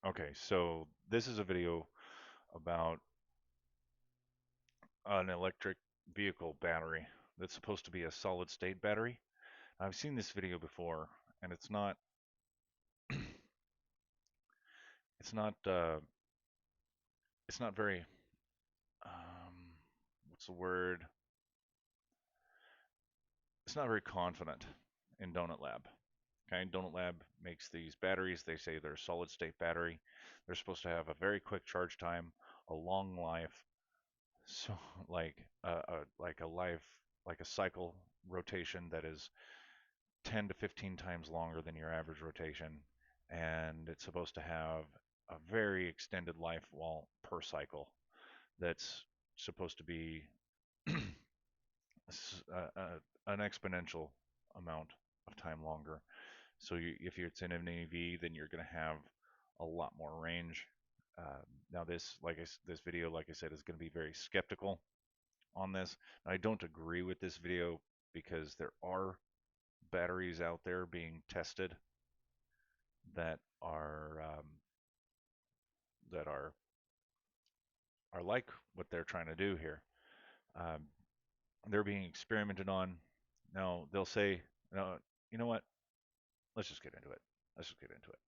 Okay, so this is a video about an electric vehicle battery that's supposed to be a solid state battery. I've seen this video before, and it's not it's not very what's the word? It's not very confident in Donut Lab. Okay, Donut Lab makes these batteries. They say they're a solid state battery. They're supposed to have a very quick charge time, a long life, so like a life like a cycle rotation that is 10 to 15 times longer than your average rotation, and it's supposed to have a very extended life wall per cycle that's supposed to be an exponential amount of time longer. So if it's in an EV, then you're going to have a lot more range. Now this video, like I said, is going to be very skeptical on this. I don't agree with this video because there are batteries out there being tested that that are like what they're trying to do here. Um, they're being experimented on. Now they'll say, no, you know what? Let's just get into it. Let's just get into it.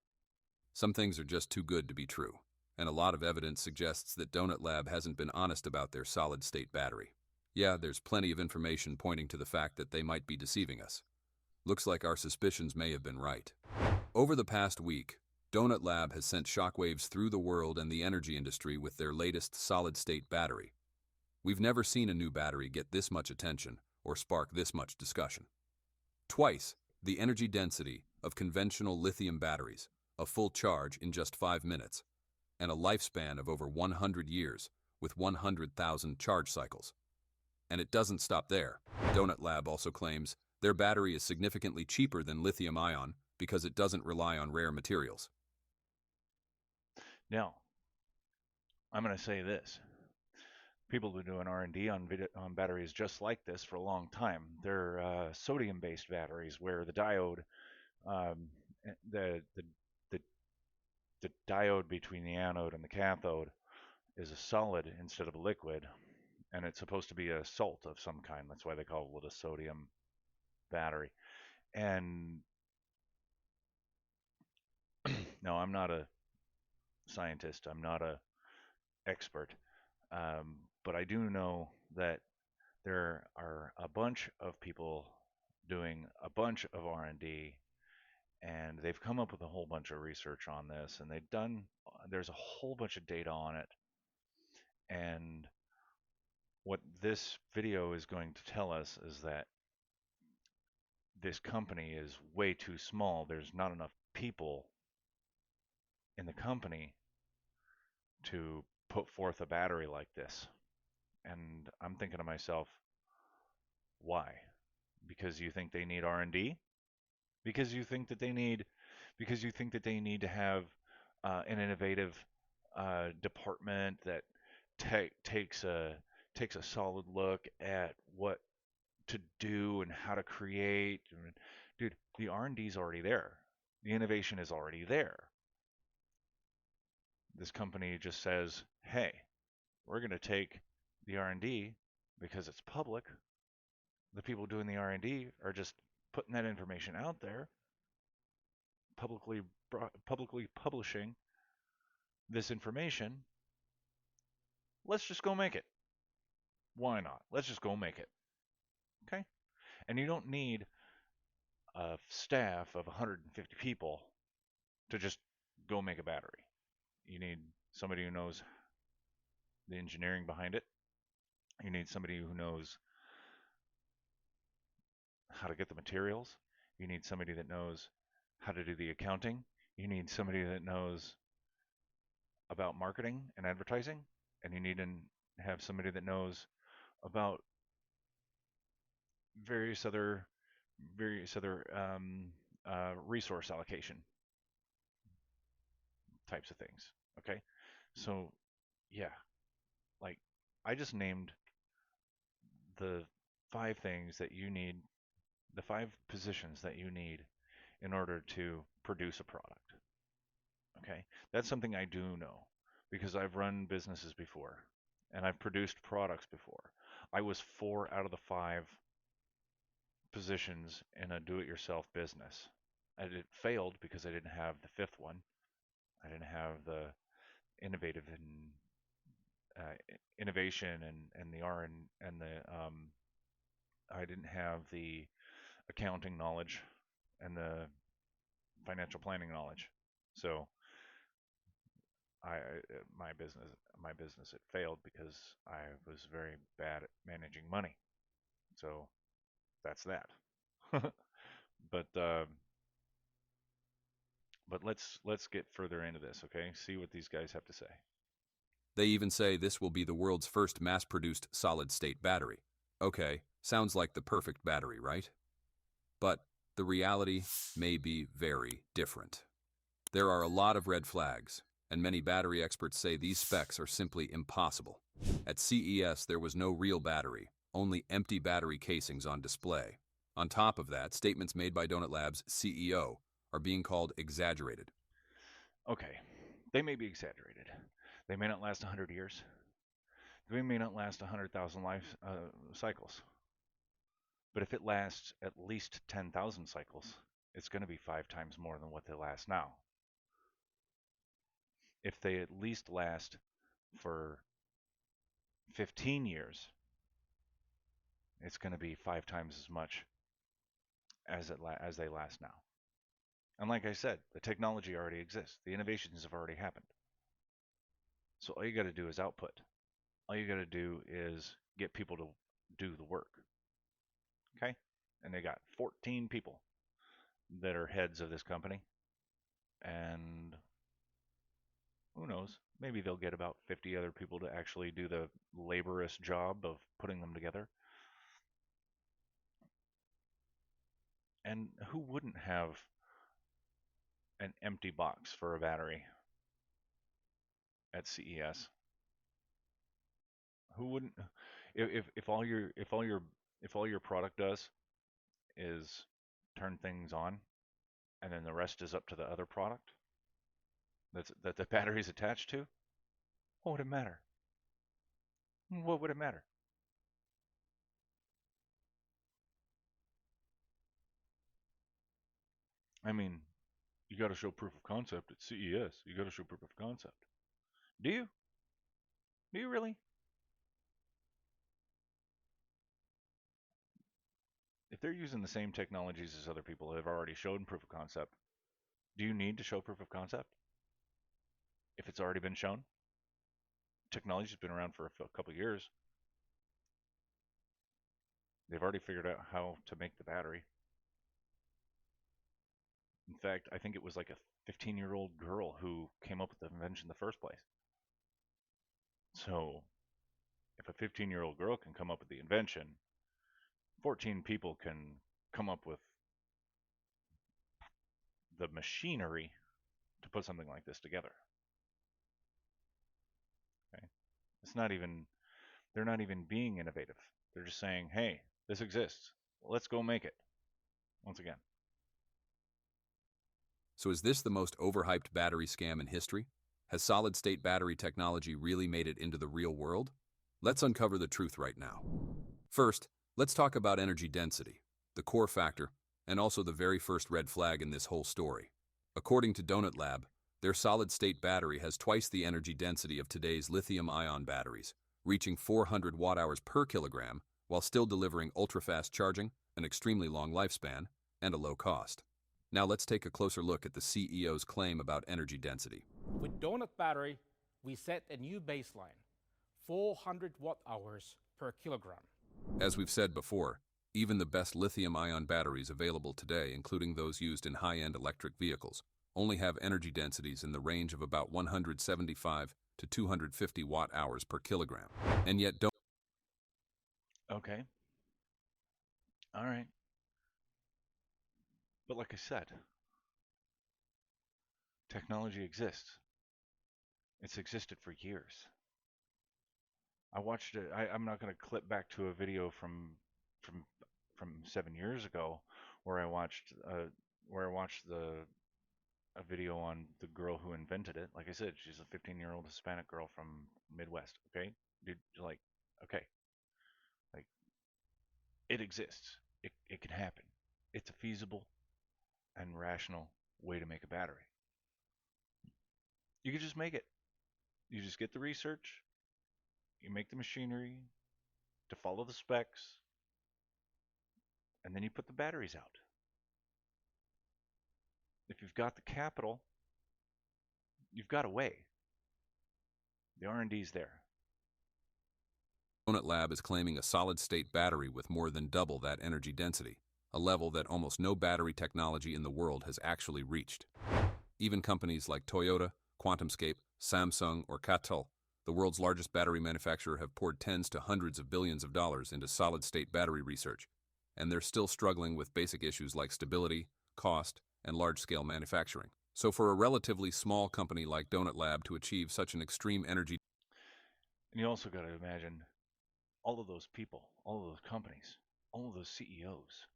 Some things are just too good to be true, and a lot of evidence suggests that Donut Lab hasn't been honest about their solid-state battery. Yeah, there's plenty of information pointing to the fact that they might be deceiving us. Looks like our suspicions may have been right. Over the past week, Donut Lab has sent shockwaves through the world and the energy industry with their latest solid-state battery. We've never seen a new battery get this much attention or spark this much discussion. Twice the energy density of conventional lithium batteries, a full charge in just 5 minutes, and a lifespan of over 100 years with 100,000 charge cycles. And it doesn't stop there. Donut Lab also claims their battery is significantly cheaper than lithium ion because it doesn't rely on rare materials. Now, I'm going to say this. People have been doing R&D on batteries just like this for a long time. They're sodium-based batteries where the diode, um, eh, the the diode between the anode and the cathode is a solid instead of a liquid, and it's supposed to be a salt of some kind. That's why they call it a sodium battery. And no, I'm not a scientist. I'm not a expert, but I do know that there are a bunch of people doing a bunch of R&D, and they've come up with a whole bunch of research on this, and there's a whole bunch of data on it. And what this video is going to tell us is that this company is way too small. There's not enough people in the company to put forth a battery like this. And I'm thinking to myself, why? Because you think they need R&D? Because you think that they need because you think that they need to have an innovative department that takes a solid look at what to do and how to create. I mean, dude, the R&D is already there. The innovation is already there. This company just says, "Hey, we're going to take the R&D because it's public. The people doing the R&D are just putting that information out there, publicly publicly publishing this information. Let's just go make it. Why not? Let's just go make it." Okay? And you don't need a staff of 150 people to just go make a battery. You need somebody who knows the engineering behind it. You need somebody who knows how to get the materials. You need somebody that knows how to do the accounting. You need somebody that knows about marketing and advertising. And you need to have somebody that knows about various other resource allocation types of things. Okay, so yeah, like I just named the 5 things that you need, the 5 positions that you need in order to produce a product. Okay, that's something I do know because I've run businesses before and I've produced products before. I was 4 out of the 5 positions in a do-it-yourself business. And it failed because I didn't have the fifth one. I didn't have the innovative and innovation and the R and the I didn't have the accounting knowledge and the financial planning knowledge. So my business it failed because I was very bad at managing money. So that's that. but uh, but let's get further into this, okay? See what these guys have to say. They even say this will be the world's first mass-produced solid-state battery. Okay, sounds like the perfect battery, right? But the reality may be very different. There are a lot of red flags, and many battery experts say these specs are simply impossible. At CES, there was no real battery, only empty battery casings on display. On top of that, statements made by Donut Labs' CEO are being called exaggerated. Okay, they may be exaggerated. They may not last 100 years. They may not last 100,000 life cycles. But if it lasts at least 10,000 cycles, it's going to be 5 times more than what they last now. If they at least last for 15 years, it's going to be 5 times as much as they last now. And like I said, the technology already exists. The innovations have already happened. So all you got to do is output. All you got to do is get people to do the work. Okay? And they got 14 people that are heads of this company. And who knows? Maybe they'll get about 50 other people to actually do the laborious job of putting them together. And who wouldn't have an empty box for a battery at CES? Who wouldn't? If all your product does is turn things on, and then the rest is up to the other product that the battery's attached to, what would it matter? What would it matter? I mean, you got to show proof of concept at CES. You got to show proof of concept. Do you? Do you really? If they're using the same technologies as other people have already shown proof of concept, do you need to show proof of concept if it's already been shown? Technology's been around for a couple of years. They've already figured out how to make the battery. In fact, I think it was like a 15-year-old girl who came up with the invention in the first place. So, if a 15-year-old girl can come up with the invention, 14 people can come up with the machinery to put something like this together. Okay? It's not even they're not even being innovative. They're just saying, "Hey, this exists. Let's go make it." Once again. So is this the most overhyped battery scam in history? Has solid-state battery technology really made it into the real world? Let's uncover the truth right now. First, let's talk about energy density, the core factor, and also the very first red flag in this whole story. According to Donut Lab, their solid-state battery has twice the energy density of today's lithium-ion batteries, reaching 400 watt-hours per kilogram, while still delivering ultra-fast charging, an extremely long lifespan, and a low cost. Now let's take a closer look at the CEO's claim about energy density. With Donut Battery, we set a new baseline, 400 watt-hours per kilogram. As we've said before, even the best lithium-ion batteries available today, including those used in high-end electric vehicles, only have energy densities in the range of about 175 to 250 watt-hours per kilogram. And yet Okay. All right. But like I said, technology exists. It's existed for years. I watched it. I'm not going to clip back to a video from from 7 years ago where I watched the a video on the girl who invented it. Like I said, she's a 15-year-old Hispanic girl from Midwest. Okay, dude, like, okay, like it exists. It can happen. It's a feasible and rational way to make a battery. You can just make it. You just get the research. You make the machinery to follow the specs, and then you put the batteries out. If you've got the capital, you've got a way. The R&D is there. Donut Lab is claiming a solid-state battery with more than double that energy density, a level that almost no battery technology in the world has actually reached. Even companies like Toyota, QuantumScape, Samsung, or CATL, the world's largest battery manufacturer, have poured tens to hundreds of billions of dollars into solid-state battery research, and they're still struggling with basic issues like stability, cost, and large-scale manufacturing. So for a relatively small company like Donut Lab to achieve such an extreme energy... And you also got to imagine all of those people, all of those companies, all of those CEOs.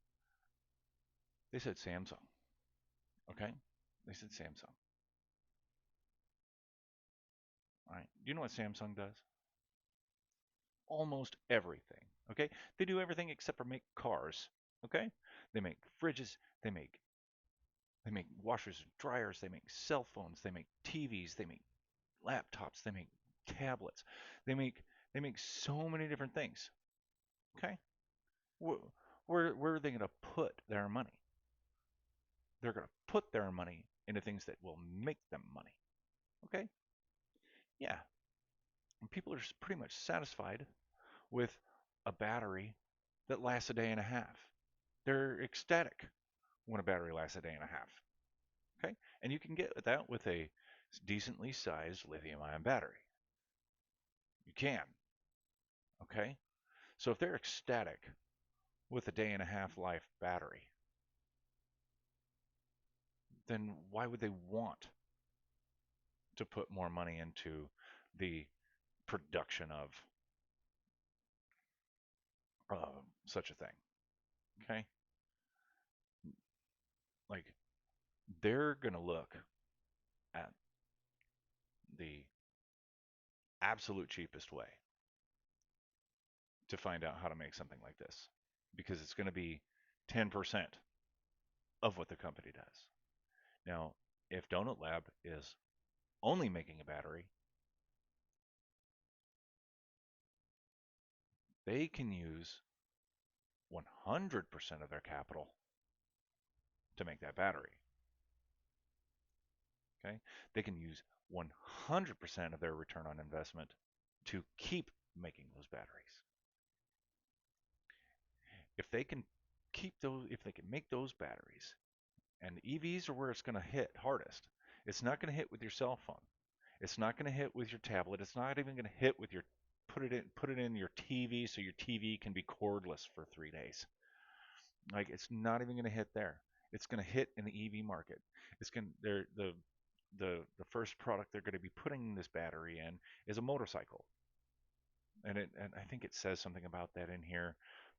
They said Samsung. Okay? They said Samsung. All right. Do you know what Samsung does? Almost everything. Okay? They do everything except for make cars. Okay? They make fridges, they make washers and dryers, they make cell phones, they make TVs, they make laptops, they make tablets. They make so many different things. Okay? Where are they going to put their money? They're going to put their money into things that will make them money. Okay? Yeah. And people are pretty much satisfied with a battery that lasts a day and a half. They're ecstatic when a battery lasts a day and a half. Okay? And you can get that with a decently sized lithium ion battery. You can. Okay? So if they're ecstatic with a day and a half life battery, then why would they want to put more money into the production of such a thing? Okay? Like, they're going to look at the absolute cheapest way to find out how to make something like this because it's going to be 10% of what the company does. Now, if Donut Lab is only making a battery, they can use 100% of their capital to make that battery. Okay? They can use 100% of their return on investment to keep making those batteries. If they can if they can make those batteries, and EVs are where it's going to hit hardest. It's not going to hit with your cell phone. It's not going to hit with your tablet. It's not even going to hit with your put it in your TV so your TV can be cordless for 3 days. Like, it's not even going to hit there. It's going to hit in the EV market. It's going to the first product they're going to be putting this battery in is a motorcycle. And I think it says something about that in here,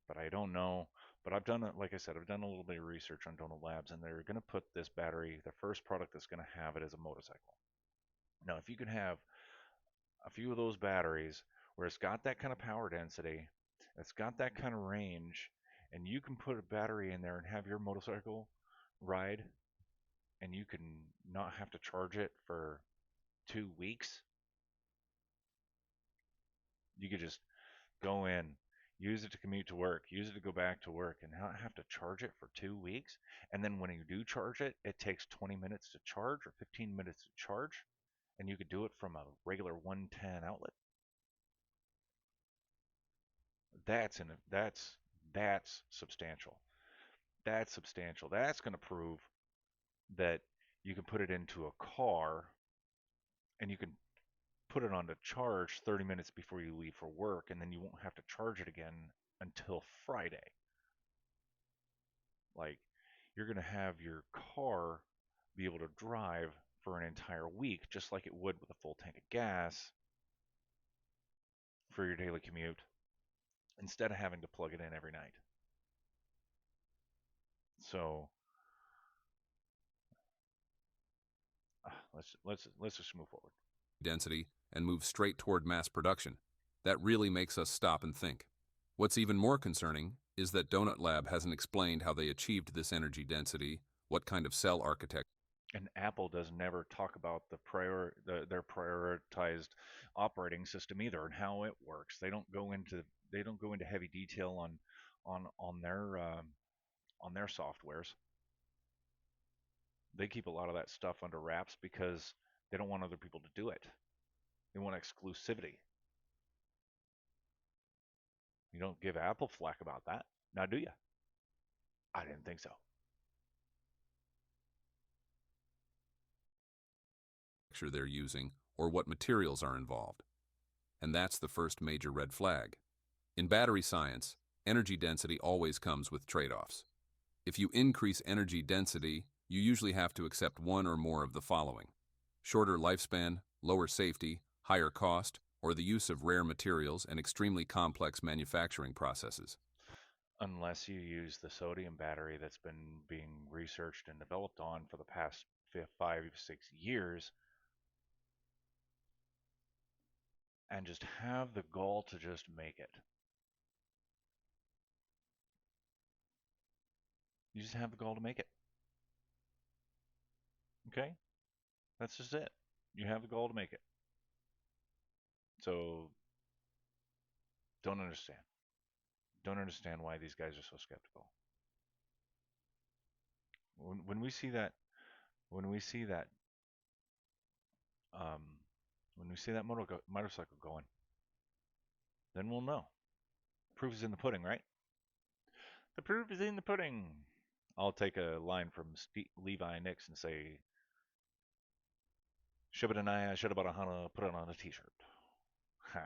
but I don't know. But I've done it, like I said, I've done a little bit of research on Donut Labs, and they're going to put this battery, the first product that's going to have it, as a motorcycle. Now, if you can have a few of those batteries where it's got that kind of power density, it's got that kind of range, and you can put a battery in there and have your motorcycle ride, and you can not have to charge it for 2 weeks. You could just go in, use it to commute to work, use it to go back to work, and not have to charge it for 2 weeks. And then when you do charge it, it takes 20 minutes to charge or 15 minutes to charge, and you could do it from a regular 110 outlet. That's substantial. That's substantial. That's going to prove that you can put it into a car and you can put it on to charge 30 minutes before you leave for work, and then you won't have to charge it again until Friday. Like, you're going to have your car be able to drive for an entire week, just like it would with a full tank of gas for your daily commute, instead of having to plug it in every night. So Let's just move forward. Density and move straight toward mass production. That really makes us stop and think. What's even more concerning is that Donut Lab hasn't explained how they achieved this energy density, what kind of cell architecture. And Apple does never talk about their prioritized operating system either and how it works. They don't go into heavy detail on their softwares. They keep a lot of that stuff under wraps because they don't want other people to do it. They want exclusivity. You don't give Apple flack about that, now do you? I didn't think so. They're using or what materials are involved. And that's the first major red flag. In battery science, energy density always comes with trade-offs. If you increase energy density, you usually have to accept one or more of the following: shorter lifespan, lower safety, higher cost, or the use of rare materials and extremely complex manufacturing processes. Unless you use the sodium battery that's been being researched and developed on for the past 5, 6 years, and just have the gall to just make it. You just have the gall to make it. Okay? That's just it. You have the gall to make it. So don't understand. Don't understand why these guys are so skeptical. When we see that, when we see that, um, when we see that motorcycle going, then we'll know. Proof is in the pudding, right? The proof is in the pudding. I'll take a line from Levi Nix and say, Shibadanaya, Shidabadahana, put it on a t-shirt. Ha.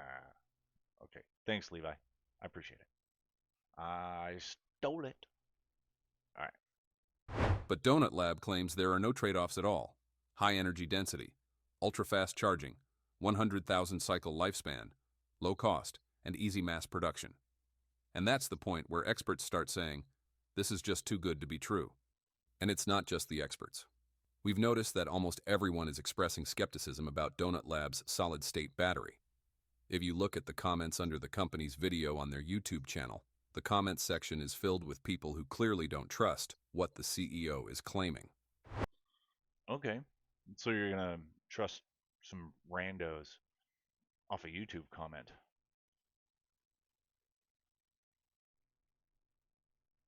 Okay. Thanks, Levi. I appreciate it. I stole it. All right. But Donut Lab claims there are no trade-offs at all. High energy density, ultra-fast charging, 100,000 cycle lifespan, low cost, and easy mass production. And that's the point where experts start saying, this is just too good to be true. And it's not just the experts. We've noticed that almost everyone is expressing skepticism about Donut Lab's solid-state battery. If you look at the comments under the company's video on their YouTube channel, the comments section is filled with people who clearly don't trust what the CEO is claiming. Okay. So you're going to trust some randos off a YouTube comment.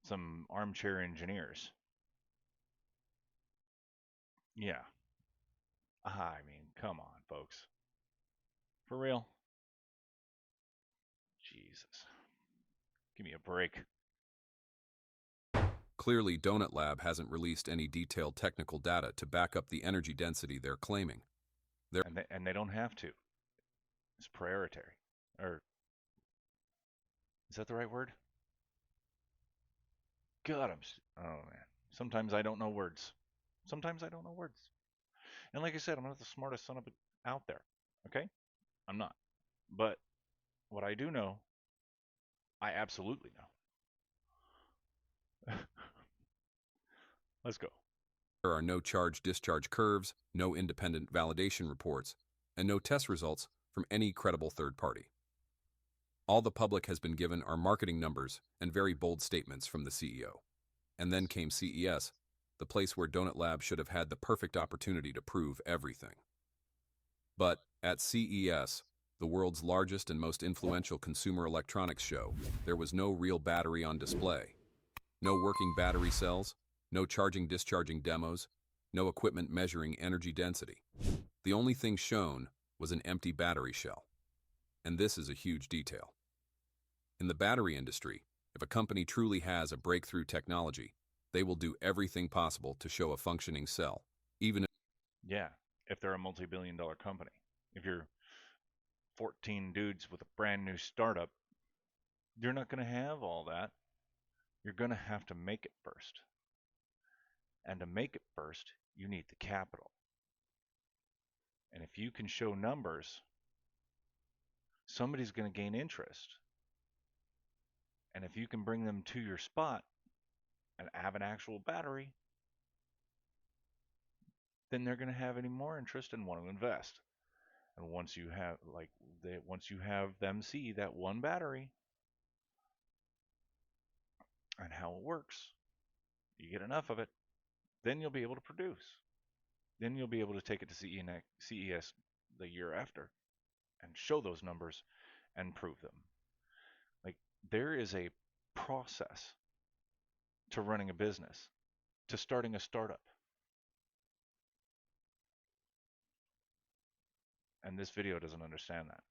Some armchair engineers. Yeah. I mean, come on, folks. For real? Jesus. Give me a break. Clearly, Donut Lab hasn't released any detailed technical data to back up the energy density they're claiming. And they don't have to. It's proprietary. Or is that the right word? God, oh man. Sometimes I don't know words. Sometimes I don't know words. And like I said, I'm not the smartest son of a out there. Okay? I'm not. But what I do know, I absolutely know. Let's go. There are no charge-discharge curves, no independent validation reports, and no test results from any credible third party. All the public has been given are marketing numbers and very bold statements from the CEO. And then came CES, the place where Donut Lab should have had the perfect opportunity to prove everything. But at CES, the world's largest and most influential consumer electronics show, there was no real battery on display. No working battery cells, no charging-discharging demos, no equipment measuring energy density. The only thing shown was an empty battery shell. And this is a huge detail. In the battery industry, if a company truly has a breakthrough technology, they will do everything possible to show a functioning cell, even if... Yeah, if they're a multi-billion-dollar company. If you're 14 dudes with a brand new startup, you're not going to have all that. You're going to have to make it first. And to make it first, you need the capital. And if you can show numbers, somebody's going to gain interest. And if you can bring them to your spot and have an actual battery, then they're going to have any more interest and want to invest. And once you have them see that one battery and how it works, you get enough of it, then you'll be able to produce. Then you'll be able to take it to CES the year after and show those numbers and prove them. Like, there is a process to running a business, to starting a startup. And this video doesn't understand that.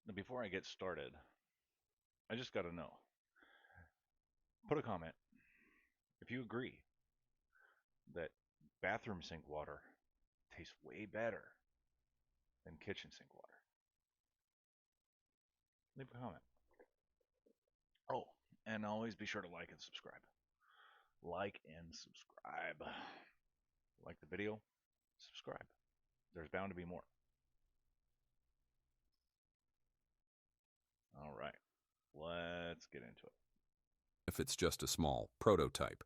Now, before I get started, I just got to know. Put a comment if you agree that bathroom sink water tastes way better than kitchen sink water. Leave a comment. Oh, and always be sure to like and subscribe. Like and subscribe. Like the video, subscribe. There's bound to be more. All right, let's get into it. If it's just a small prototype.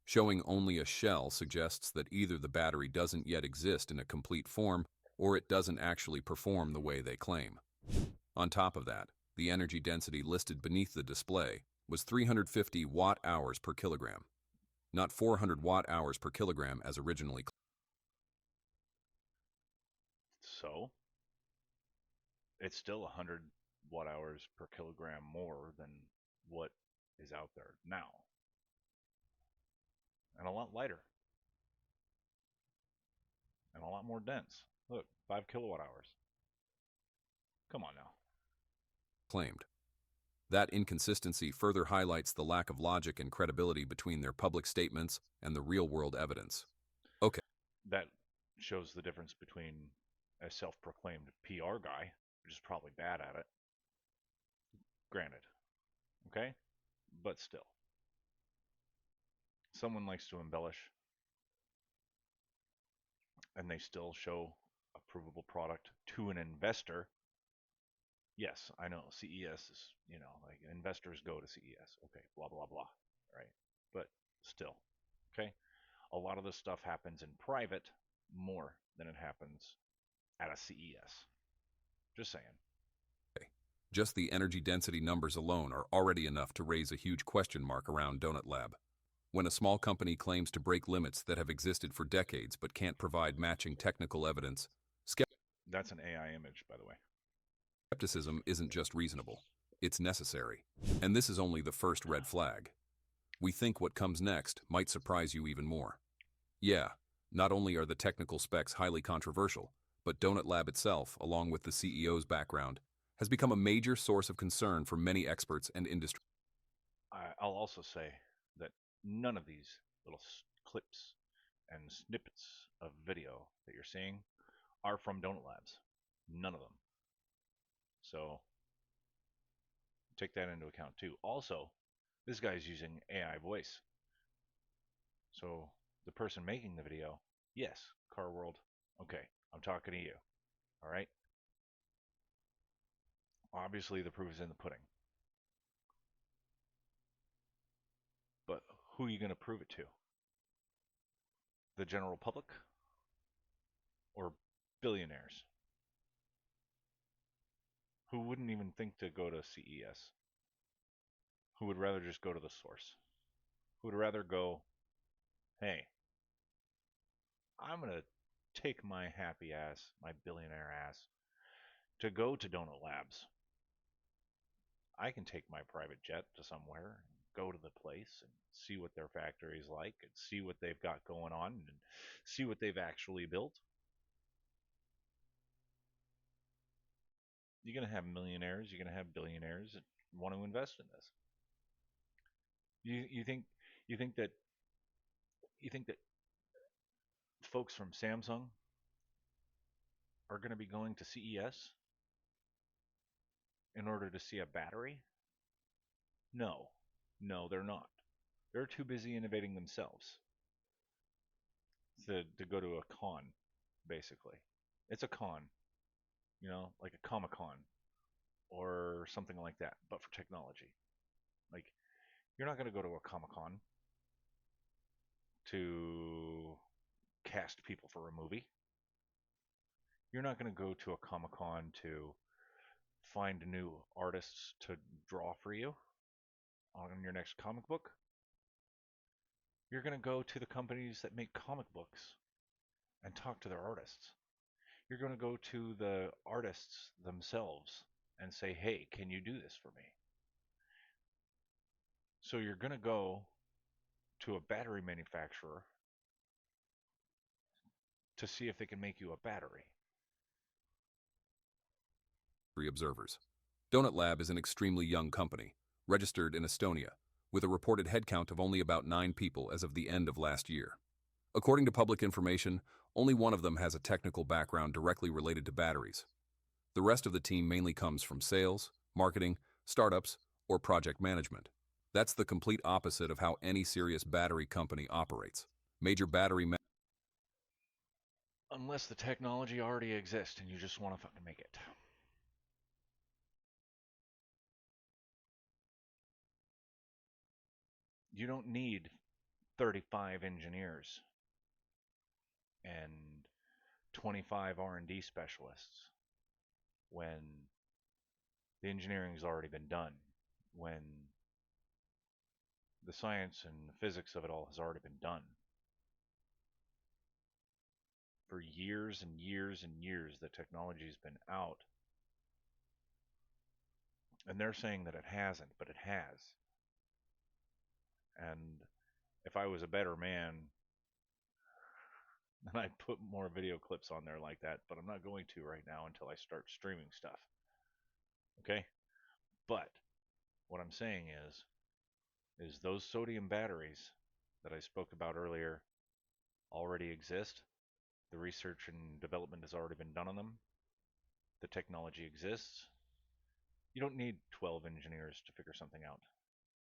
Showing only a shell suggests that either the battery doesn't yet exist in a complete form, or it doesn't actually perform the way they claim. On top of that, the energy density listed beneath the display was 350 watt-hours per kilogram, not 400 watt-hours per kilogram as originally claimed. So, it's still 100 watt hours per kilogram more than what is out there now. And a lot lighter. And a lot more dense. Look, 5 kilowatt hours. Come on now. Claimed. That inconsistency further highlights the lack of logic and credibility between their public statements and the real-world evidence. Okay. That shows the difference between a self-proclaimed PR guy, which is probably bad at it. Granted. Okay? But still. Someone likes to embellish, and they still show a provable product to an investor. Yes, I know CES is, like investors go to CES. Okay, blah, blah, blah. Right? But still, okay? A lot of this stuff happens in private more than it happens at a CES. Just saying. Just the energy density numbers alone are already enough to raise a huge question mark around Donut Lab. When a small company claims to break limits that have existed for decades but can't provide matching technical evidence, That's an AI image, by the way. skepticism isn't just reasonable, it's necessary. And this is only the first red flag. We think what comes next might surprise you even more. Yeah, not only are the technical specs highly controversial, but Donut Lab itself, along with the CEO's background, has become a major source of concern for many experts and industry. I'll also say that none of these little clips and snippets of video that you're seeing are from Donut Labs. None of them. So take that into account too. Also, this guy's using AI voice. So the person making the video, yes, Car World, okay, I'm talking to you. All right? Obviously, the proof is in the pudding. But who are you going to prove it to? The general public? Or billionaires? Who wouldn't even think to go to CES? Who would rather just go to the source? Who would rather go, hey, I'm going to take my happy ass, my billionaire ass, to go to Donut Labs. I can take my private jet to somewhere and go to the place and see what their factory is like and see what they've got going on and see what they've actually built. You're going to have millionaires, you're going to have billionaires that want to invest in this. You think that folks from Samsung are going to be going to CES in order to see a battery? No. No, they're not. They're too busy innovating themselves to go to a con, basically. It's a con, like a Comic-Con or something like that, but for technology. Like, you're not going to go to a Comic Con to cast people for a movie. You're not going to go to a Comic Con to find new artists to draw for you on your next comic book. You're going to go to the companies that make comic books and talk to their artists. You're going to go to the artists themselves and say, hey, can you do this for me? So you're going to go to a battery manufacturer to see if they can make you a battery. Observers. Donut Lab is an extremely young company, registered in Estonia, with a reported headcount of only about 9 people as of the end of last year. According to public information, only one of them has a technical background directly related to batteries. The rest of the team mainly comes from sales, marketing, startups, or project management. That's the complete opposite of how any serious battery company operates. Major battery Unless the technology already exists and you just want to fucking make it. You don't need 35 engineers and 25 R&D specialists when the engineering's already been done, when the science and the physics of it all has already been done. For years and years and years, the technology's been out. And they're saying that it hasn't, but it has. And if I was a better man, then I'd put more video clips on there like that, but I'm not going to right now until I start streaming stuff. Okay? But what I'm saying is those sodium batteries that I spoke about earlier already exist. The research and development has already been done on them. The technology exists. You don't need 12 engineers to figure something out.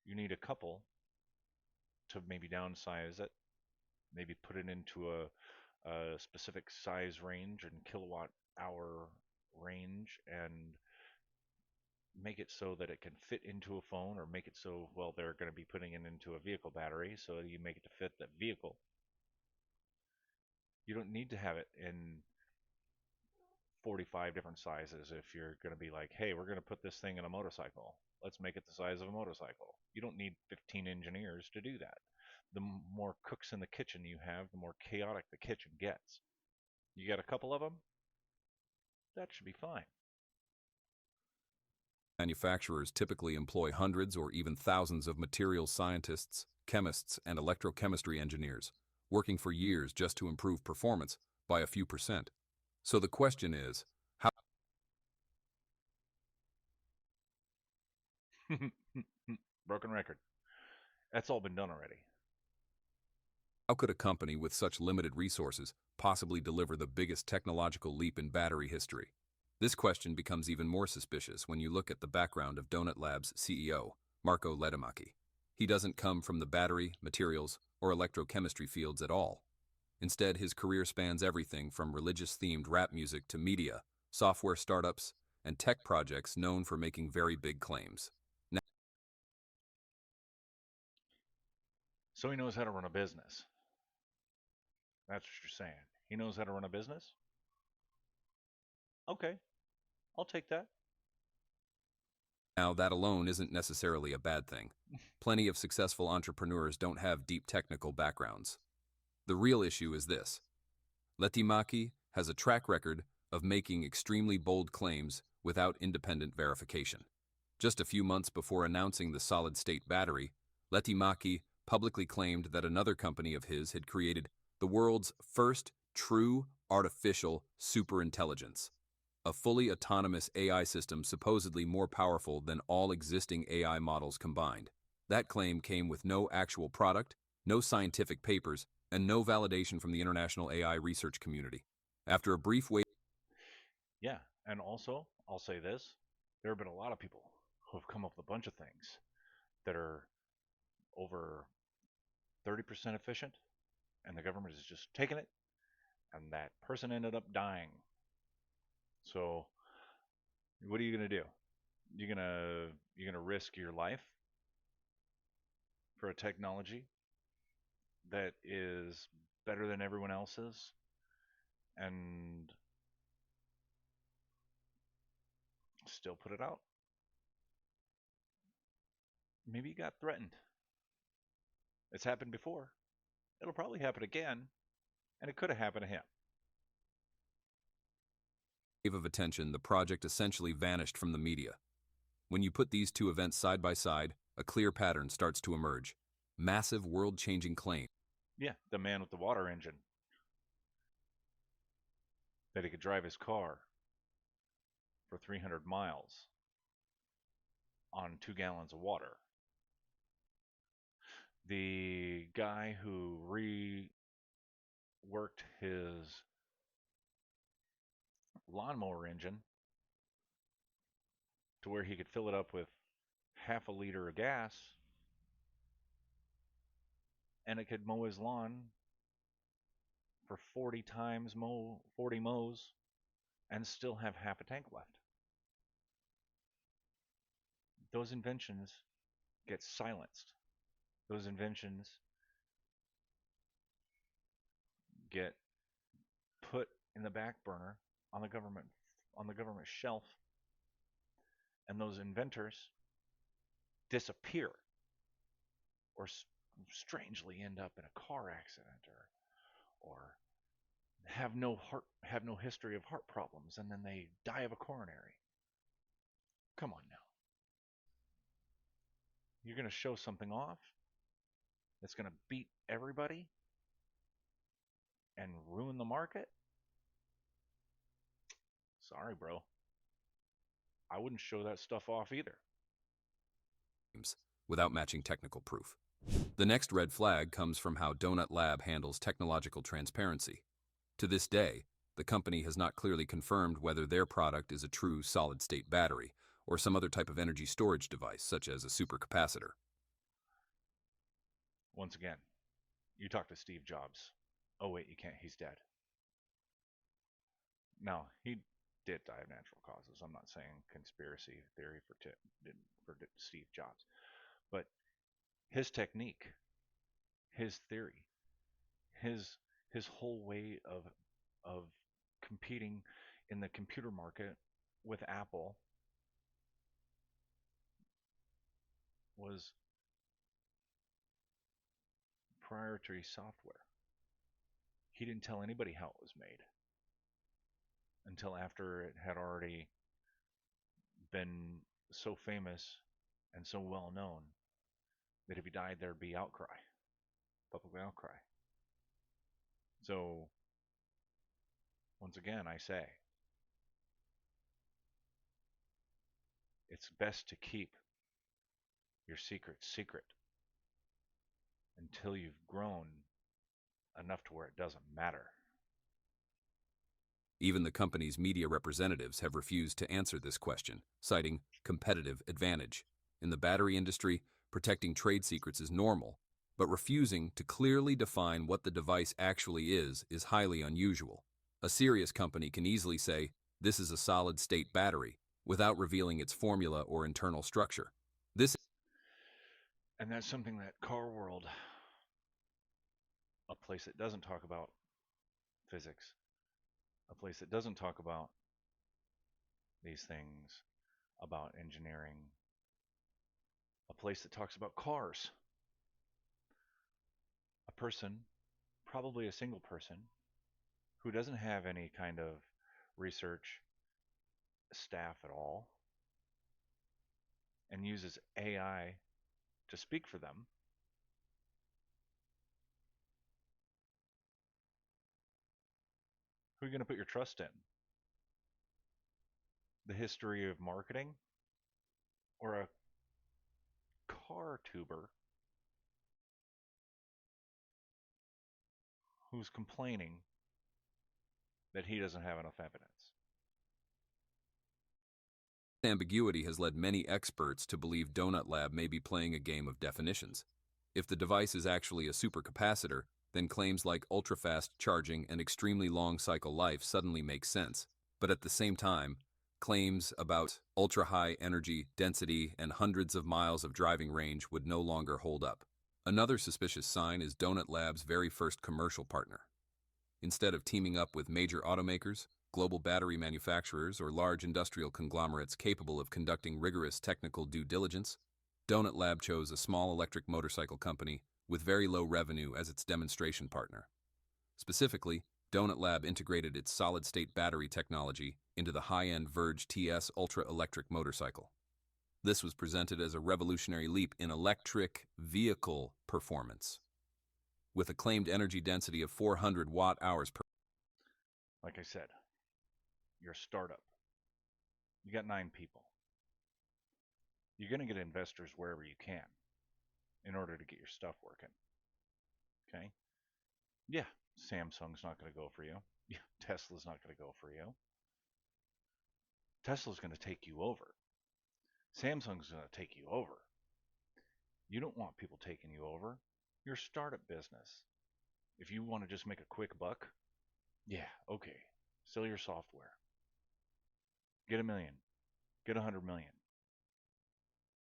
You need a couple to maybe downsize it, maybe put it into a specific size range and kilowatt hour range, and make it so that it can fit into a phone, or make it so, well, they're going to be putting it into a vehicle battery, so you make it to fit that vehicle. You don't need to have it in 45 different sizes if you're going to be like, hey, we're going to put this thing in a motorcycle. Let's make it the size of a motorcycle. You don't need 15 engineers to do that. The more cooks in the kitchen you have, the more chaotic the kitchen gets. You got a couple of them, that should be fine. manufacturers typically employ hundreds or even thousands of materials scientists, chemists, and electrochemistry engineers, working for years just to improve performance by a few percent. So the question is, Broken record. That's all been done already. how could a company with such limited resources possibly deliver the biggest technological leap in battery history? This question becomes even more suspicious when you look at the background of Donut Lab's CEO, Marco Lehtomäki. He doesn't come from the battery, materials, or electrochemistry fields at all. Instead, his career spans everything from religious-themed rap music to media, software startups, and tech projects known for making very big claims. So he knows how to run a business. That's what you're saying. He knows how to run a business? Okay, I'll take that. Now, that alone isn't necessarily a bad thing. Plenty of successful entrepreneurs don't have deep technical backgrounds. The real issue is this. Lehtomäki has a track record of making extremely bold claims without independent verification. Just a few months before announcing the solid-state battery, Lehtomäki publicly claimed that another company of his had created the world's first true artificial superintelligence, a fully autonomous AI system supposedly more powerful than all existing AI models combined. That claim came with no actual product, no scientific papers, and no validation from the international AI research community. After a brief wait, Yeah, and also, I'll say this, there have been a lot of people who have come up with a bunch of things that are over 30% efficient, and the government is just taking it, and that person ended up dying. So, what are you going to do? you're gonna risk your life for a technology that is better than everyone else's, and still put it out? Maybe you got threatened. It's happened before. It'll probably happen again, and it could have happened to him. Wave of attention, the project essentially vanished from the media. When you put these two events side by side, a clear pattern starts to emerge. Massive world-changing claims. Yeah, the man with the water engine. That he could drive his car for 300 miles on 2 gallons of water. The guy who reworked his lawnmower engine to where he could fill it up with half a liter of gas and it could mow his lawn for 40 mows and still have half a tank left. Those inventions get silenced. Those inventions get put in the back burner on the government shelf, and those inventors disappear or strangely end up in a car accident or have no history of heart problems, and then they die of a coronary. Come on now. You're going to show something off that's going to beat everybody and ruin the market? Sorry, bro. I wouldn't show that stuff off either. Without matching technical proof. The next red flag comes from how Donut Lab handles technological transparency. To this day, the company has not clearly confirmed whether their product is a true solid-state battery or some other type of energy storage device, such as a supercapacitor. Once again, you talk to Steve Jobs. Oh wait, you can't. He's dead. No, he did die of natural causes. I'm not saying conspiracy theory for Steve Jobs, but his technique, his theory, his whole way of competing in the computer market with Apple was proprietary software. He didn't tell anybody how it was made until after it had already been so famous and so well known that if he died, there'd be outcry, public outcry. So, once again, I say, it's best to keep your secret secret until you've grown enough to where it doesn't matter. Even the company's media representatives have refused to answer this question, citing competitive advantage. In the battery industry, protecting trade secrets is normal, but refusing to clearly define what the device actually is highly unusual. A serious company can easily say, "This is a solid-state battery," without revealing its formula or internal structure. And that's something that Car World, a place that doesn't talk about physics, a place that doesn't talk about these things, about engineering, a place that talks about cars, a person, probably a single person, who doesn't have any kind of research staff at all and uses AI to speak for them, who are you going to put your trust in? The history of marketing or a car tuber who's complaining that he doesn't have enough evidence? Ambiguity has led many experts to believe Donut Lab may be playing a game of definitions. If the device is actually a supercapacitor, then claims like ultra-fast charging and extremely long cycle life suddenly make sense. But at the same time, Claims about ultra-high energy density and hundreds of miles of driving range would no longer hold up. Another suspicious sign is Donut Labs' very first commercial partner. Instead of teaming up with major automakers, global battery manufacturers, or large industrial conglomerates capable of conducting rigorous technical due diligence, Donut Lab chose a small electric motorcycle company with very low revenue as its demonstration partner. Specifically, Donut Lab integrated its solid-state battery technology into the high-end Verge TS ultra-electric motorcycle. This was presented as a revolutionary leap in electric vehicle performance. With a claimed energy density of 400 watt-hours per... Like I said, you're a startup. You got 9 people. You're going to get investors wherever you can in order to get your stuff working. Okay? Yeah, Samsung's not going to go for you. Yeah, Tesla's not going to go for you. Tesla's going to take you over. Samsung's going to take you over. You don't want people taking you over. You're a startup business. If you want to just make a quick buck, yeah, okay. Sell your software. Get $1 million. Get $100 million.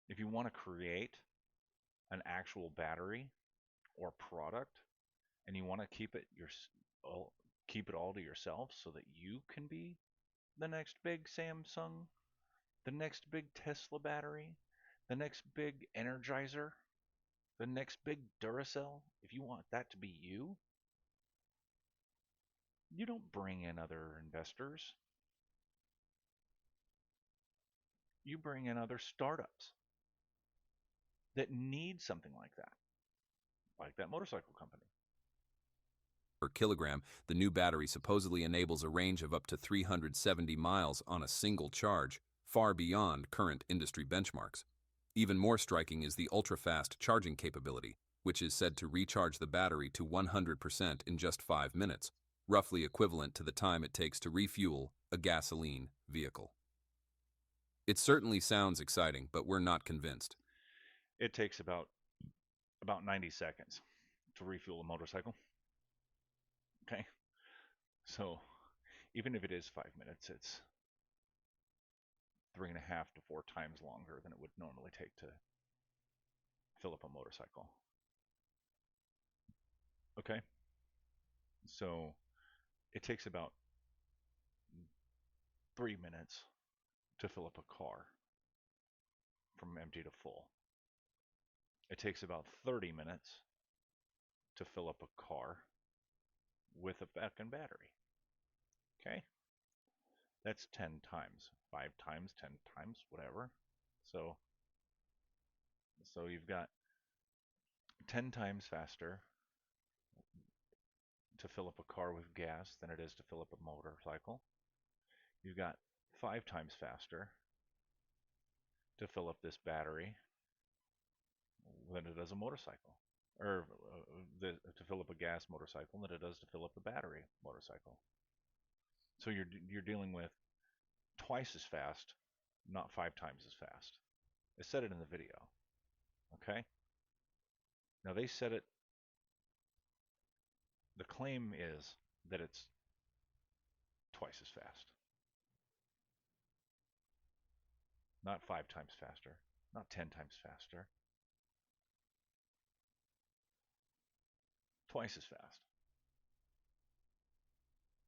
If you want to create an actual battery or product and you want to keep it all to yourself so that you can be the next big Samsung, the next big Tesla battery, the next big Energizer, the next big Duracell, if you want that to be you, you don't bring in other investors. You bring in other startups that need something like that motorcycle company. per kilogram, the new battery supposedly enables a range of up to 370 miles on a single charge, far beyond current industry benchmarks. Even more striking is the ultra-fast charging capability, which is said to recharge the battery to 100% in just 5 minutes, roughly equivalent to the time it takes to refuel a gasoline vehicle. It certainly sounds exciting, but we're not convinced. It takes about 90 seconds to refuel a motorcycle. Okay? So even if it is 5 minutes, it's 3.5 to 4 times longer than it would normally take to fill up a motorcycle. Okay? So it takes about 3 minutes to fill up a car from empty to full. It takes about 30 minutes to fill up a car with a fucking battery. Okay? That's 10 times, 5 times, 10 times, whatever. So you've got 10 times faster to fill up a car with gas than it is to fill up a motorcycle. You've got 5 times faster to fill up this battery than it does a motorcycle, or to fill up a gas motorcycle than it does to fill up a battery motorcycle. So you're dealing with twice as fast, not 5 times as fast. They said it in the video. Okay? Now they said it. The claim is that it's twice as fast. Not 5 times faster, not 10 times faster. Twice as fast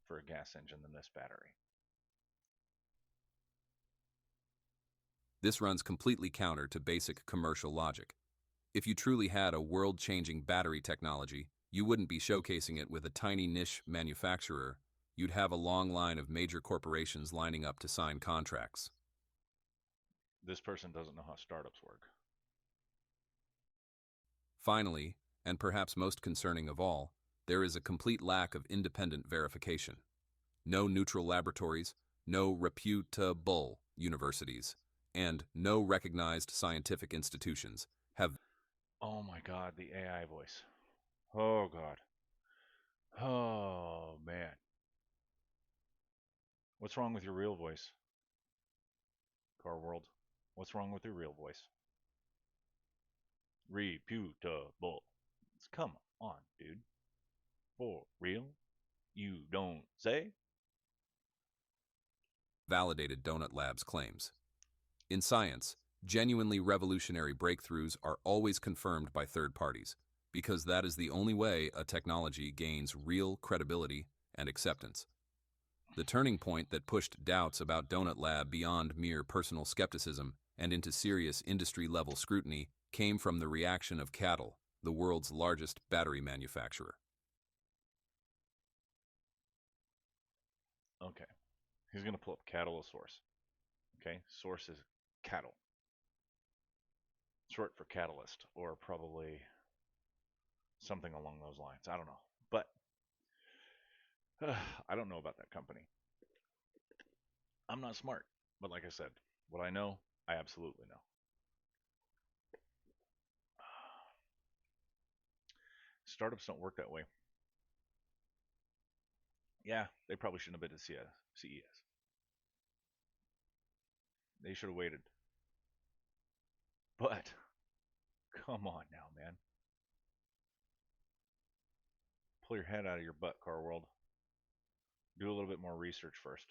for a gas engine than this battery. This runs completely counter to basic commercial logic. If you truly had a world-changing battery technology, you wouldn't be showcasing it with a tiny niche manufacturer. You'd have a long line of major corporations lining up to sign contracts. This person doesn't know how startups work. Finally, and perhaps most concerning of all, there is a complete lack of independent verification. No neutral laboratories, no reputable universities, and no recognized scientific institutions have... Oh my God, the AI voice. Oh God. Oh man. What's wrong with your real voice? Car World. What's wrong with your real voice? Reputable. Come on, dude. For real? You don't say? validated Donut Labs' claims. In science, genuinely revolutionary breakthroughs are always confirmed by third parties, because that is the only way a technology gains real credibility and acceptance. The turning point that pushed doubts about Donut Lab beyond mere personal skepticism and into serious industry-level scrutiny came from the reaction of CATL, the world's largest battery manufacturer. Okay. He's going to pull up CATL as source. Okay. Source is CATL. Short for catalyst, or probably something along those lines. I don't know. But I don't know about that company. I'm not smart. But like I said, what I know, I absolutely know. Startups don't work that way. Yeah, they probably shouldn't have been to CES. They should have waited. But come on now, man. Pull your head out of your butt, Car World. Do a little bit more research first.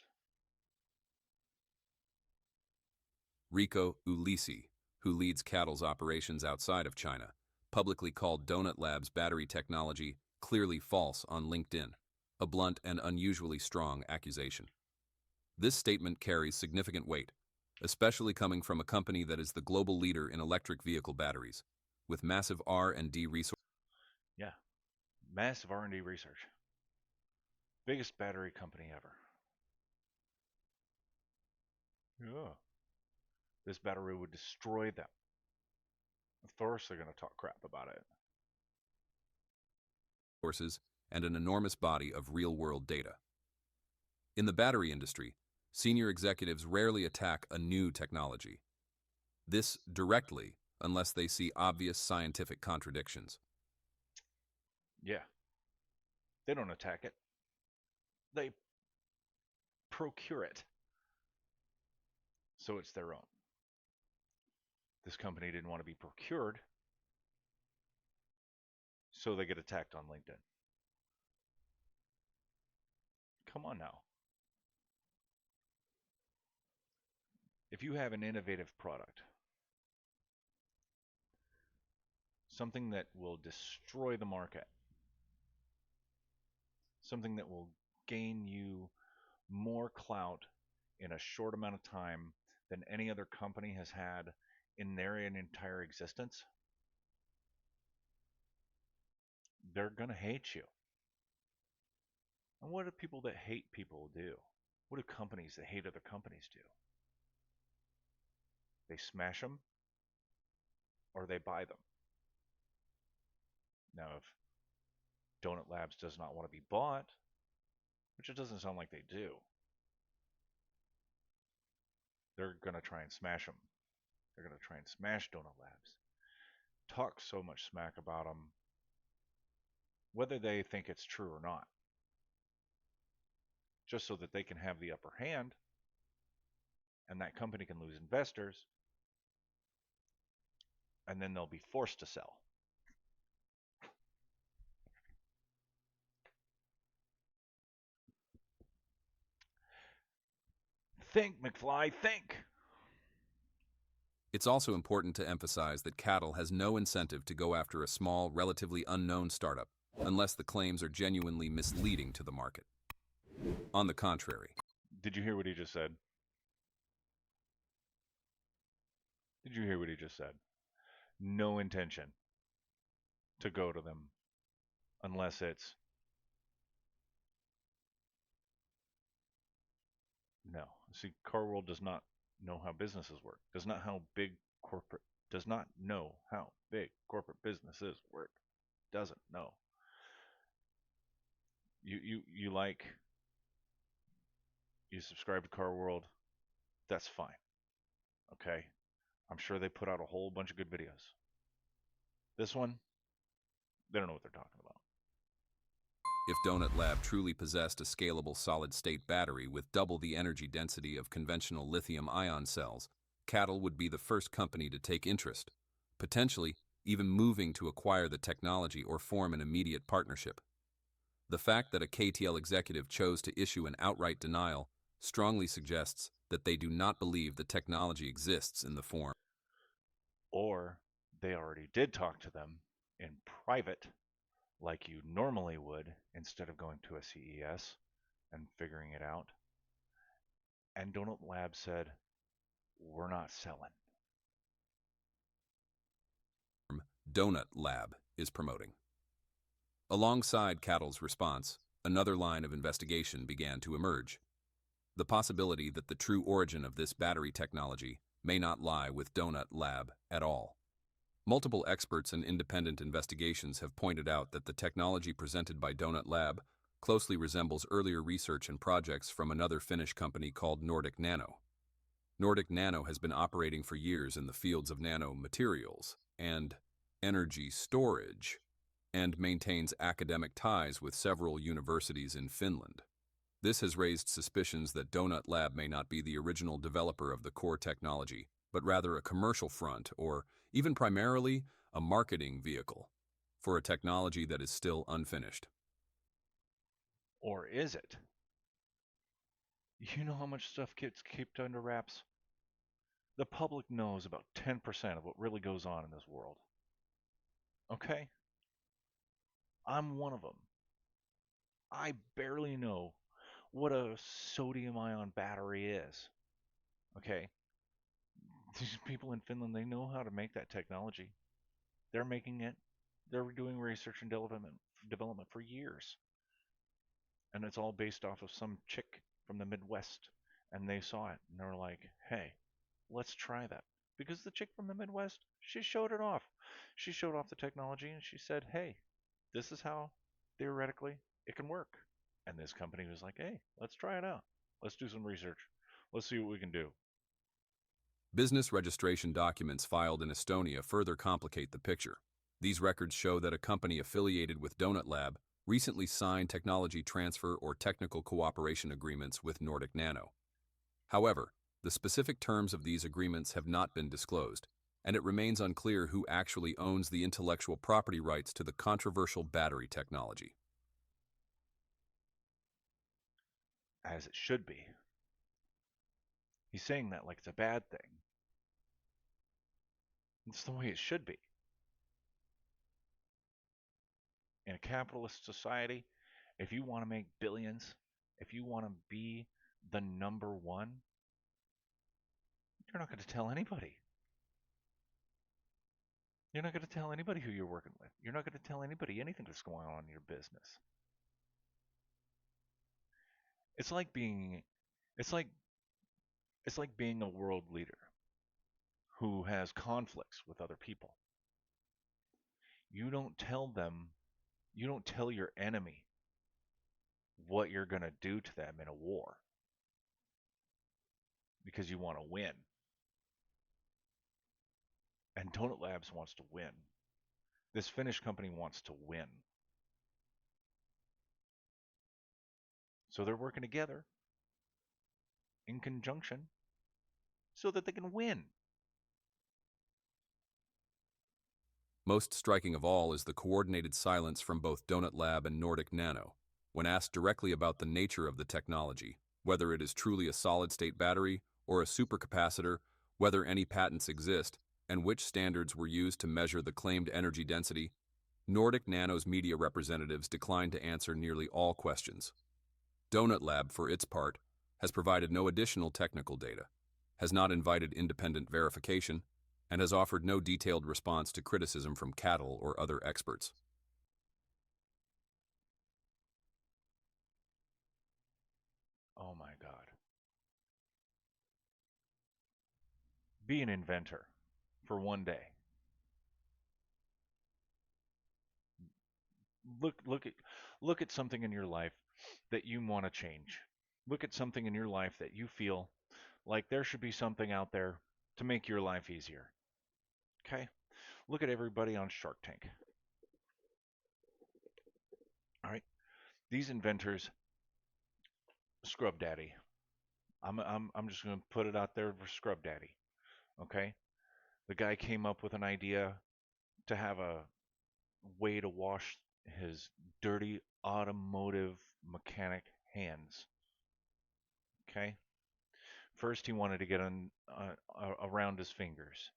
Rico Ulisi, who leads CATL's operations outside of China, publicly called Donut Labs' battery technology clearly false on LinkedIn, a blunt and unusually strong accusation. This statement carries significant weight, especially coming from a company that is the global leader in electric vehicle batteries, with massive R&D resources. Yeah, massive R&D research. Biggest battery company ever. Yeah. This battery would destroy them. Of course they're going to talk crap about it. And an enormous body of real-world data. In the battery industry, senior executives rarely attack a new technology. This directly, unless they see obvious scientific contradictions. Yeah. They don't attack it. They procure it. So it's their own. This company didn't want to be procured, so they get attacked on LinkedIn. Come on now. If you have an innovative product, something that will destroy the market, something that will gain you more clout in a short amount of time than any other company has had in their entire existence, they're going to hate you. And what do people that hate people do? What do companies that hate other companies do? They smash them or they buy them. Now, if Donut Labs does not want to be bought, which it doesn't sound like they do, they're going to try and smash them. They're going to try and smash Donut Labs. Talk so much smack about them, whether they think it's true or not, just so that they can have the upper hand and that company can lose investors, and then they'll be forced to sell. Think, McFly, think! It's also important to emphasize that CATL has no incentive to go after a small, relatively unknown startup, unless the claims are genuinely misleading to the market. On the contrary. Did you hear what he just said? Did you hear what he just said? No intention to go to them unless it's no. See, Car World does not know how businesses work. Does not know how big corporate businesses work. Doesn't know. You subscribe to Car World, that's fine. Okay? I'm sure they put out a whole bunch of good videos. This one, they don't know what they're talking about. If Donut Lab truly possessed a scalable solid-state battery with double the energy density of conventional lithium-ion cells, CATL would be the first company to take interest, potentially even moving to acquire the technology or form an immediate partnership. The fact that a KTL executive chose to issue an outright denial strongly suggests that they do not believe the technology exists in the form. Or they already did talk to them in private, like you normally would, instead of going to a CES and figuring it out. And Donut Lab said, we're not selling. Donut Lab is promoting. Alongside CATL's response, another line of investigation began to emerge. The possibility that the true origin of this battery technology may not lie with Donut Lab at all. Multiple experts and independent investigations have pointed out that the technology presented by Donut Lab closely resembles earlier research and projects from another Finnish company called Nordic Nano. Nordic Nano has been operating for years in the fields of nanomaterials and energy storage, and maintains academic ties with several universities in Finland. This has raised suspicions that Donut Lab may not be the original developer of the core technology, but rather a commercial front or even primarily a marketing vehicle for a technology that is still unfinished. Or is it? You know how much stuff gets kept under wraps? The public knows about 10% of what really goes on in this world. Okay? I'm one of them. I barely know what a sodium ion battery is. Okay? These people in Finland, they know how to make that technology. They're making it. They're doing research and development for years. And it's all based off of some chick from the Midwest. And they saw it and they were like, hey, let's try that. Because the chick from the Midwest, she showed it off. She showed off the technology and she said, hey, this is how theoretically it can work. And this company was like, hey, let's try it out. Let's do some research. Let's see what we can do. Business registration documents filed in Estonia further complicate the picture. These records show that a company affiliated with Donut Lab recently signed technology transfer or technical cooperation agreements with Nordic Nano. However, the specific terms of these agreements have not been disclosed, and it remains unclear who actually owns the intellectual property rights to the controversial battery technology. As it should be. He's saying that like it's a bad thing. It's the way it should be. In a capitalist society, if you want to make billions, if you want to be the number one, you're not going to tell anybody. You're not going to tell anybody who you're working with. You're not going to tell anybody anything that's going on in your business. It's like being it's like it's like being a world leader who has conflicts with other people. You don't tell them, you don't tell your enemy what you're going to do to them in a war because you want to win. And Donut Labs wants to win. This Finnish company wants to win. So they're working together in conjunction so that they can win. Most striking of all is the coordinated silence from both Donut Lab and Nordic Nano when asked directly about the nature of the technology, whether it is truly a solid-state battery or a supercapacitor, whether any patents exist, and which standards were used to measure the claimed energy density. Nordic Nano's media representatives declined to answer nearly all questions. Donut Lab, for its part, has provided no additional technical data, has not invited independent verification, and has offered no detailed response to criticism from CATL or other experts. Oh my God. Be an inventor for one day. Look at something in your life that you want to change. Look at something in your life that you feel like there should be something out there to make your life easier. Okay? Look at everybody on Shark Tank. All right? These inventors, Scrub Daddy. I'm just going to put it out there for Scrub Daddy. Okay? The guy came up with an idea to have a way to wash his dirty automotive mechanic hands. Okay. First, he wanted to get around his fingers,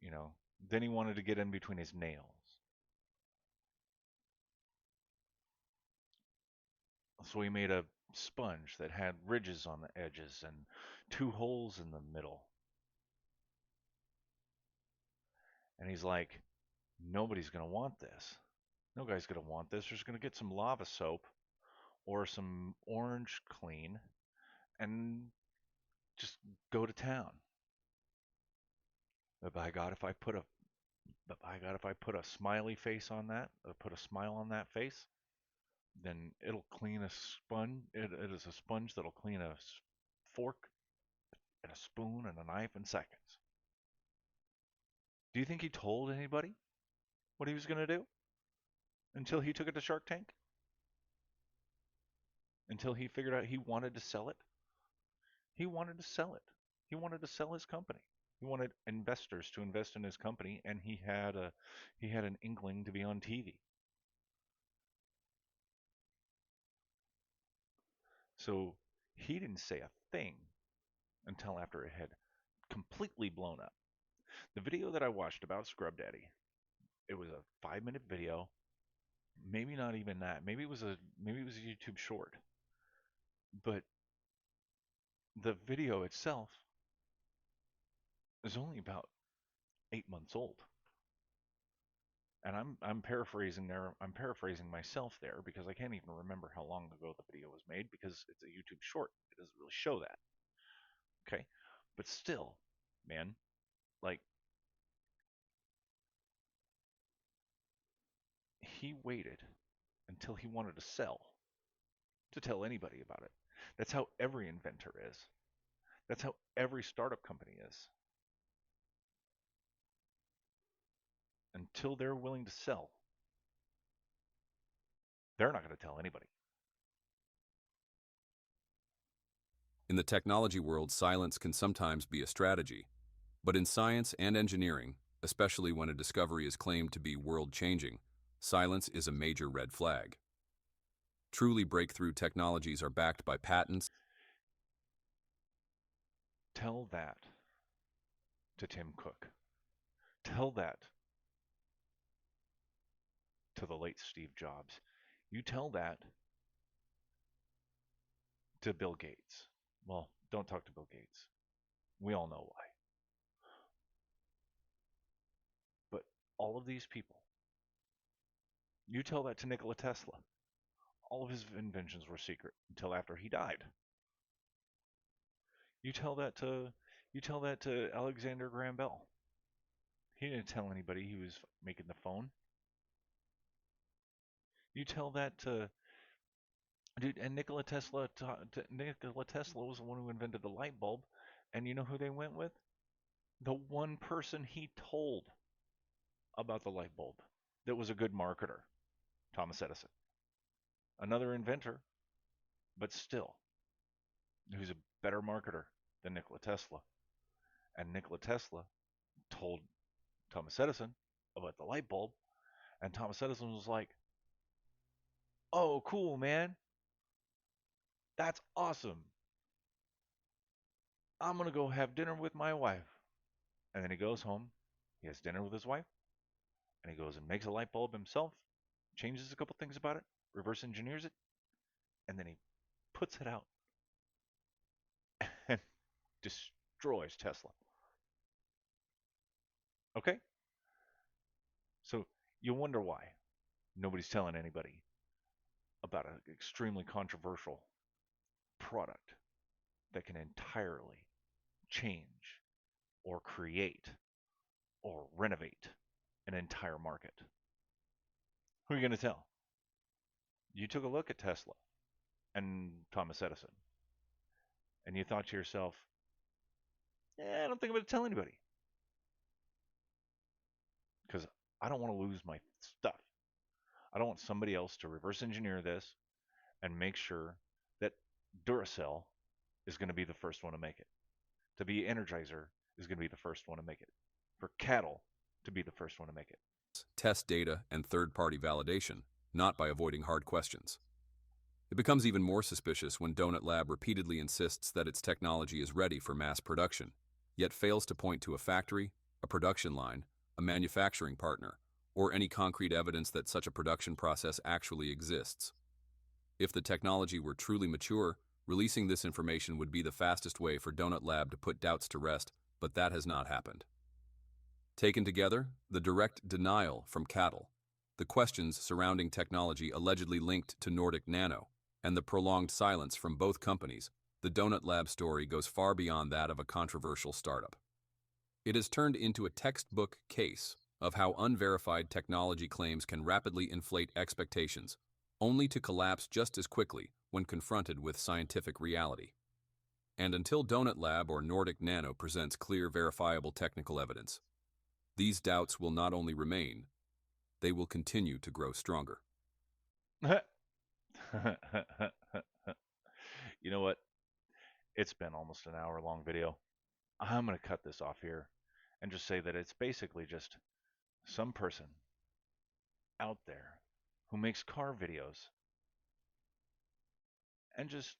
you know. Then he wanted to get in between his nails. So he made a sponge that had ridges on the edges and two holes in the middle. And he's like, nobody's going to want this. No guy's going to want this. There's going to get some lava soap or some orange clean and just go to town. But by God, if I put a smiley face on that, put a smile on that face, then it'll clean a sponge. It is a sponge that'll clean a fork and a spoon and a knife in seconds. Do you think he told anybody what he was going to do until he took it to Shark Tank? Until he figured out he wanted to sell it? He wanted to sell it. He wanted to sell his company. He wanted investors to invest in his company, and he had an inkling to be on TV. So he didn't say a thing until after it had completely blown up. The video that I watched about Scrub Daddy, it was a 5-minute video, maybe not even that. Maybe it was a YouTube short. But the video itself is only about 8 months old. And I'm paraphrasing there. I'm paraphrasing myself there because I can't even remember how long ago the video was made because it's a YouTube short. It doesn't really show that. Okay? But still, man, like he waited until he wanted to sell to tell anybody about it. That's how every inventor is. That's how every startup company is. Until they're willing to sell, they're not going to tell anybody. In the technology world, silence can sometimes be a strategy. But in science and engineering, especially when a discovery is claimed to be world-changing, silence is a major red flag. Truly breakthrough technologies are backed by patents. Tell that to Tim Cook. Tell that to the late Steve Jobs. You tell that to Bill Gates. Well, don't talk to Bill Gates. We all know why. But all of these people, you tell that to Nikola Tesla. All of his inventions were secret until after he died. You tell that to Alexander Graham Bell. He didn't tell anybody he was making the phone. You tell that to dude, and Nikola Tesla. Nikola Tesla was the one who invented the light bulb, and you know who they went with? The one person he told about the light bulb that was a good marketer, Thomas Edison. Another inventor, but still, who's a better marketer than Nikola Tesla. And Nikola Tesla told Thomas Edison about the light bulb, and Thomas Edison was like, "Oh, cool, man. That's awesome. I'm going to go have dinner with my wife." And then he goes home, he has dinner with his wife, and he goes and makes a light bulb himself, changes a couple things about it, reverse engineers it, and then he puts it out and destroys Tesla. Okay? So you wonder why nobody's telling anybody about an extremely controversial product that can entirely change or create or renovate an entire market. Who are you going to tell? You took a look at Tesla and Thomas Edison, and you thought to yourself, I don't think I'm going to tell anybody because I don't want to lose my stuff. I don't want somebody else to reverse engineer this and make sure that Duracell is going to be the first one to make it. To be Energizer is going to be the first one to make it. For cattle to be the first one to make it. Test data and third-party validation, not by avoiding hard questions. It becomes even more suspicious when Donut Lab repeatedly insists that its technology is ready for mass production, yet fails to point to a factory, a production line, a manufacturing partner, or any concrete evidence that such a production process actually exists. If the technology were truly mature, releasing this information would be the fastest way for Donut Lab to put doubts to rest, but that has not happened. Taken together, the direct denial from CATL, the questions surrounding technology allegedly linked to Nordic Nano, and the prolonged silence from both companies, the Donut Lab story goes far beyond that of a controversial startup. It has turned into a textbook case of how unverified technology claims can rapidly inflate expectations, only to collapse just as quickly when confronted with scientific reality. And until Donut Lab or Nordic Nano presents clear, verifiable technical evidence, these doubts will not only remain, they will continue to grow stronger. You know what? It's been almost an hour-long video. I'm going to cut this off here and just say that it's basically just some person out there who makes car videos and just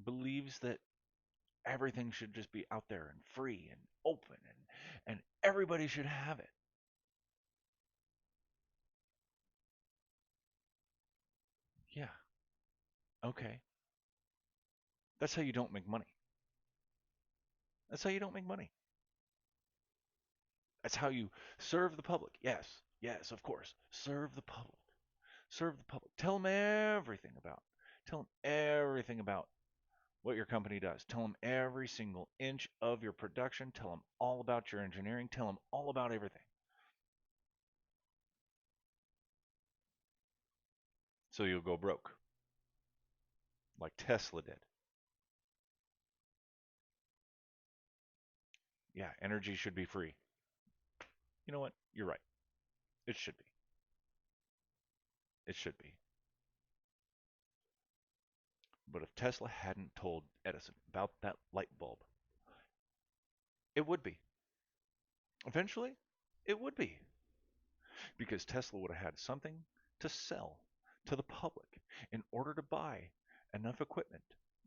believes that everything should just be out there and free and open and everybody should have it. Yeah, okay. That's how you don't make money. That's how you don't make money. That's how you serve the public. Yes, yes, of course. Serve the public. Serve the public. Tell them everything about. Tell them everything about what your company does. Tell them every single inch of your production. Tell them all about your engineering. Tell them all about everything. So you'll go broke, like Tesla did. Yeah, energy should be free. You know what? You're right. It should be. It should be. But if Tesla hadn't told Edison about that light bulb, it would be. Eventually, it would be. Because Tesla would have had something to sell to the public in order to buy enough equipment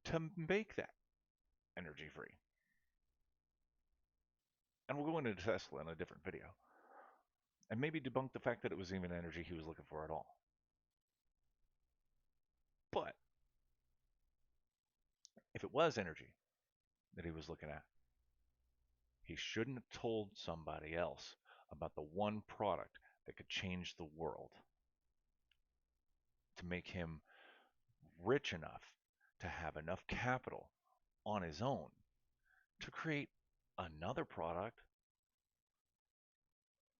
to make that energy free. And we'll go into Tesla in a different video and maybe debunk the fact that it was even energy he was looking for at all. But if it was energy that he was looking at, he shouldn't have told somebody else about the one product that could change the world to make him rich enough to have enough capital on his own to create another product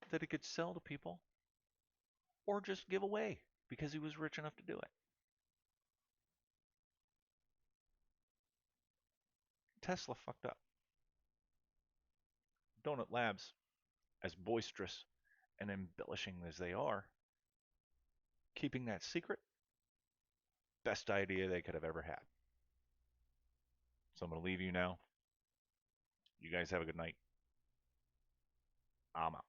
that he could sell to people or just give away because he was rich enough to do it. Tesla fucked up. Donut Labs, as boisterous and embellishing as they are, keeping that secret, best idea they could have ever had. So I'm going to leave you now. You guys have a good night. I'm out.